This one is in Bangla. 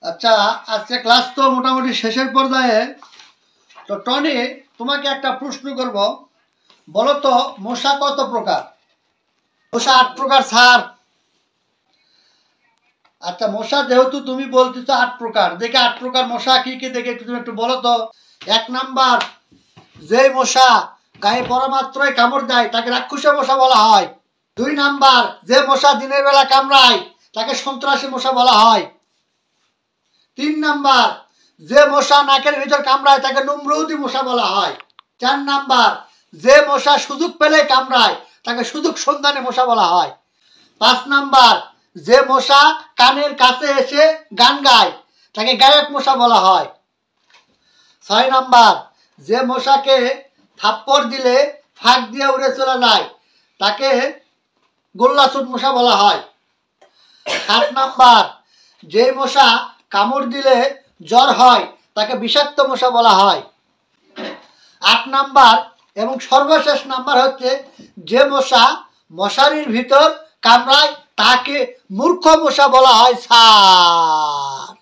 আচ্ছা, আজকে ক্লাস তো মোটামুটি শেষের পর্যায়ে। তো টনি, তোমাকে একটা প্রশ্ন করব। বলো তো, মশা কত প্রকার? মশা 8 প্রকার স্যার। আচ্ছা, মশা যেহেতু তুমি বলতেছো 8 প্রকার, দেখে 8 প্রকার মশা কি কি দেখে তুমি একটু বলো তো। 1 নাম্বার, যে মশা গায়ে পড়া মাত্রই কামড় দেয় তাকে রাক্ষসী মশা বলা হয়। 2 নাম্বার, যে মশা দিনের বেলা কামড়ায় তাকে সন্ত্রাসী মশা বলা হয়। 3 নাম্বার, যে মশা নাকের ভিতর কামড়ায় তাকে নমরুদি মশা বলা হয়। 4 নাম্বার, যে মশা সুযোগ পেলে কামড়ায় তাকে সুযোগ সন্ধানী মশা বলা হয়। 5 নাম্বার, যে মশা কানের কাছে এসে গান গায় তাকে গায়ক মশা বলা হয়। 6 নাম্বার, যে মশাকে থাপ্পড় দিলে ফাঁক দিয়ে উড়ে চলে যায় তাকে গোল্লাছুট মশা বলা হয়। 7 নাম্বার, যে মশা কামড় দিলে জ্বর হয় তাকে বিষাক্ত মশা বলা হয়। 8 নাম্বার এবং সর্বশেষ নাম্বার হচ্ছে, যে মশা মশারির ভিতর কামড়ায় তাকে মূর্খ মশা বলা হয় স্যার।